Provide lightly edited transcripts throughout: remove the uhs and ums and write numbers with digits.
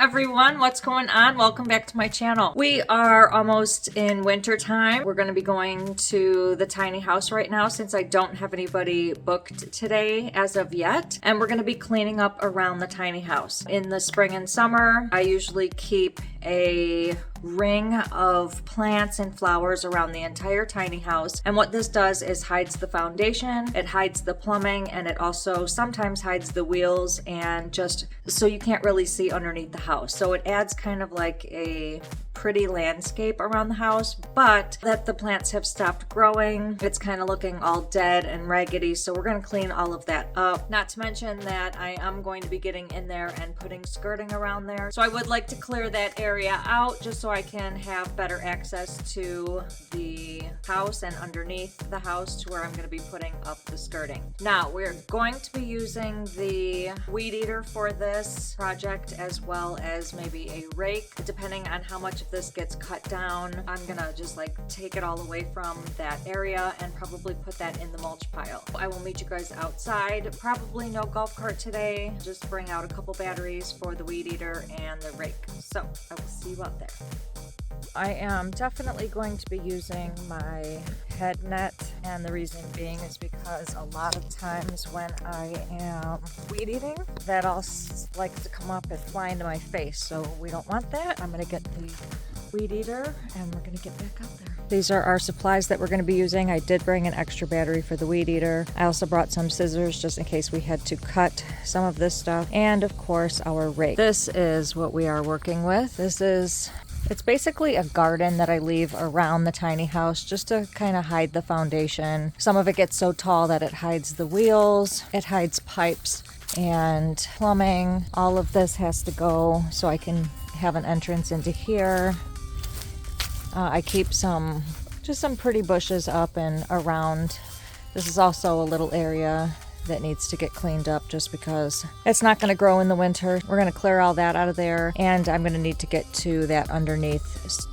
everyone, what's going on? Welcome back to my channel. We are almost in winter time. We're going to be going to the tiny house right now since I don't have anybody booked today as of yet. And we're going to be cleaning up around the tiny house. In the spring and summer, I usually keep a ring of plants and flowers around the entire tiny house. And what this does is hides the foundation, it hides the plumbing, and it also sometimes hides the wheels, and just so you can't really see underneath the house. So it adds kind of like a pretty landscape around the house, but that the plants have stopped growing. It's kind of looking all dead and raggedy, so we're going to clean all of that up. Not to mention that I am going to be getting in there and putting skirting around there. So I would like to clear that area out just so I can have better access to the house and underneath the house to where I'm going to be putting up the skirting. Now we're going to be using the weed eater for this project, as well as maybe a rake, depending on how much of this gets cut down. I'm gonna just like take it all away from that area and probably put that in the mulch pile. I will meet you guys outside. Probably no golf cart today. Just bring out a couple batteries for the weed eater and the rake. So I will see you out there. I am definitely going to be using my head net, and the reason being is because a lot of times when I am weed eating, that all likes to come up and fly into my face, so we don't want that. I'm going to get the weed eater and we're going to get back out there. These are our supplies that we're going to be using. I did bring an extra battery for the weed eater. I also brought some scissors just in case we had to cut some of this stuff, and of course our rake. This is what we are working with. It's basically a garden that I leave around the tiny house just to kind of hide the foundation. Some of it gets so tall that it hides the wheels, it hides pipes and plumbing. All of this has to go so I can have an entrance into here. I keep some pretty bushes up and around. This is also a little area that needs to get cleaned up just because it's not going to grow in the winter. We're going to clear all that out of there, and I'm going to need to get to that underneath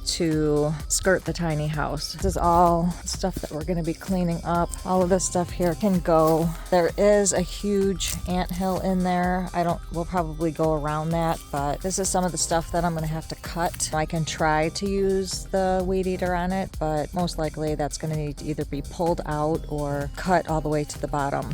to skirt the tiny house. This is all stuff that we're going to be cleaning up. All of this stuff here can go. There is a huge anthill in there. We'll probably go around that, but this is some of the stuff that I'm going to have to cut. I can try to use the weed eater on it, but most likely that's going to need to either be pulled out or cut all the way to the bottom.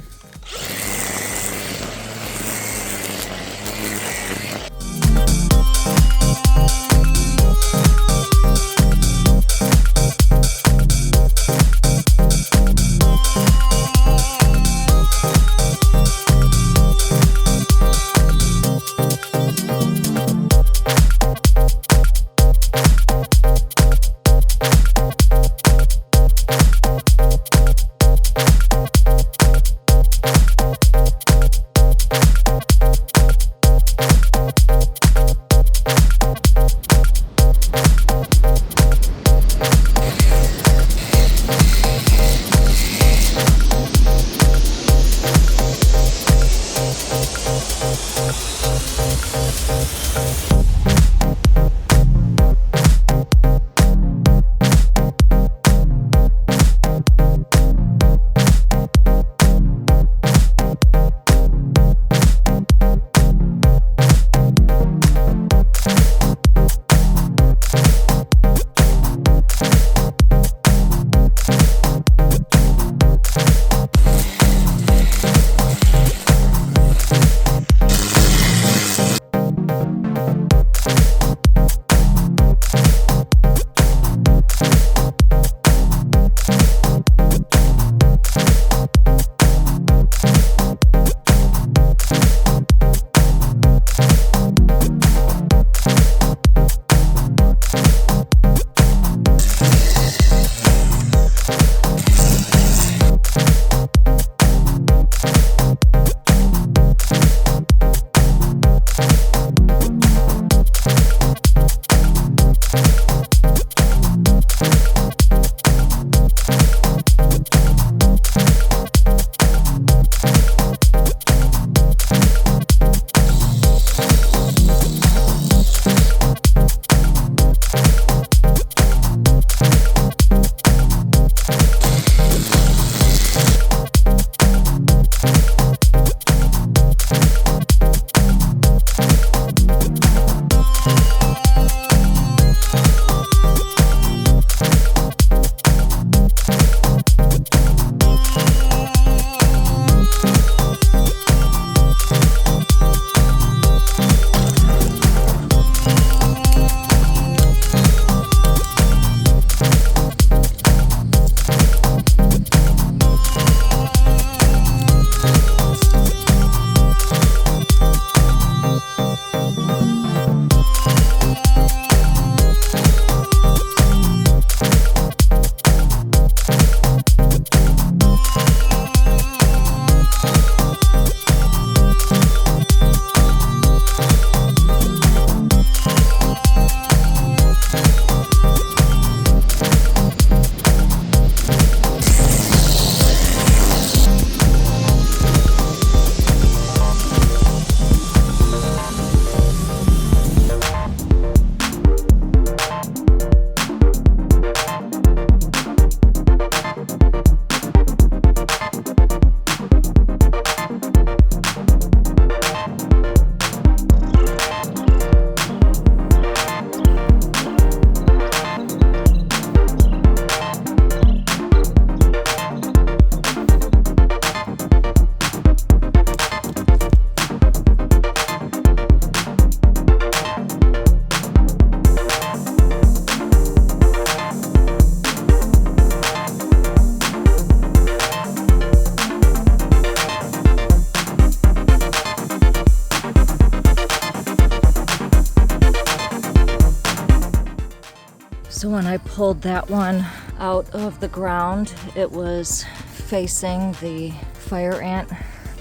when I pulled that one out of the ground, it was facing the fire ant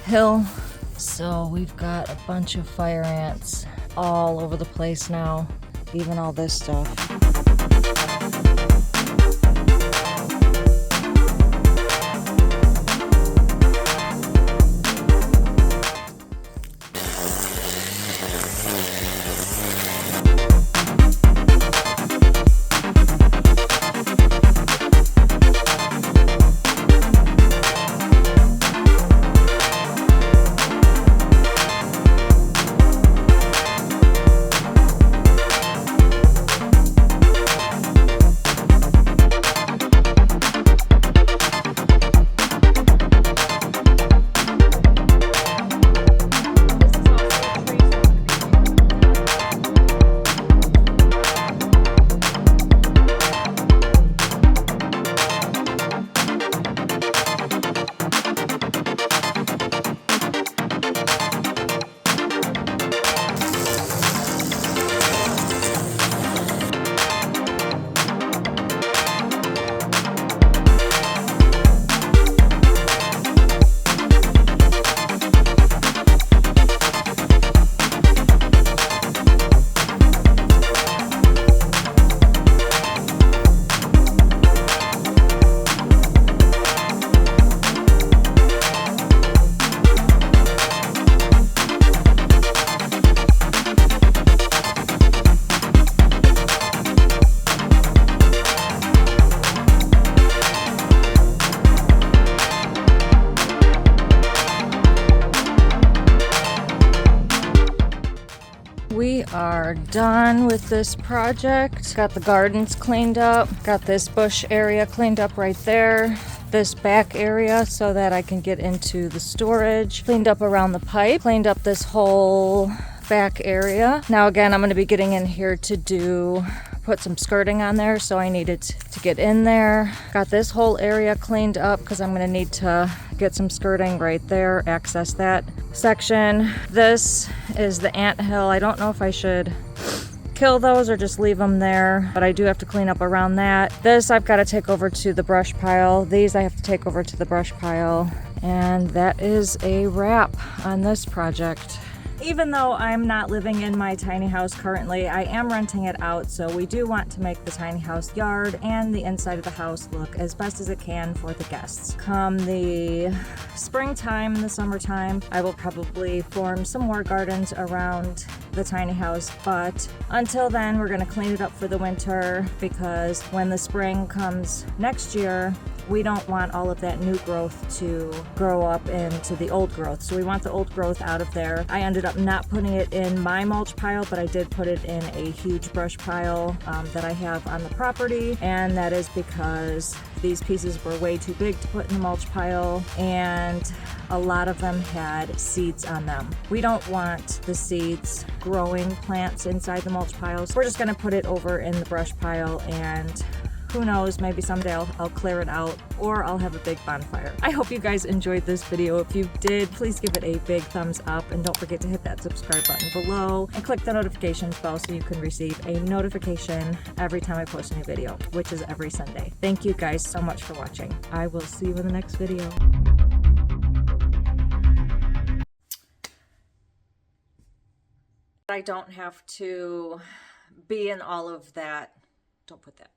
hill. So we've got a bunch of fire ants all over the place now, even all this stuff. We are done with this project. Got the gardens cleaned up. Got this bush area cleaned up right there. This back area so that I can get into the storage. Cleaned up around the pipe. Cleaned up this whole back area. Now again, I'm going to be getting in here to put some skirting on there, so I needed to get in there. Got this whole area cleaned up because I'm going to need to get some skirting right there, access that section. This is the ant hill. I don't know if I should kill those or just leave them there, but I do have to clean up around that. This I've got to take over to the brush pile. These I have to take over to the brush pile. And that is a wrap on this project. Even though I'm not living in my tiny house currently, I am renting it out, so we do want to make the tiny house yard and the inside of the house look as best as it can for the guests. Come the springtime, the summertime, I will probably form some more gardens around the tiny house, but until then we're going to clean it up for the winter, because when the spring comes next year, we don't want all of that new growth to grow up into the old growth. So we want the old growth out of there. I ended up not putting it in my mulch pile, but I did put it in a huge brush pile that I have on the property. And that is because these pieces were way too big to put in the mulch pile, and a lot of them had seeds on them. We don't want the seeds growing plants inside the mulch piles. We're just gonna put it over in the brush pile, and who knows, maybe someday I'll clear it out, or I'll have a big bonfire. I hope you guys enjoyed this video. If you did, please give it a big thumbs up, and don't forget to hit that subscribe button below and click the notifications bell so you can receive a notification every time I post a new video, which is every Sunday. Thank you guys so much for watching. I will see you in the next video. I don't have to be in all of that. Don't put that.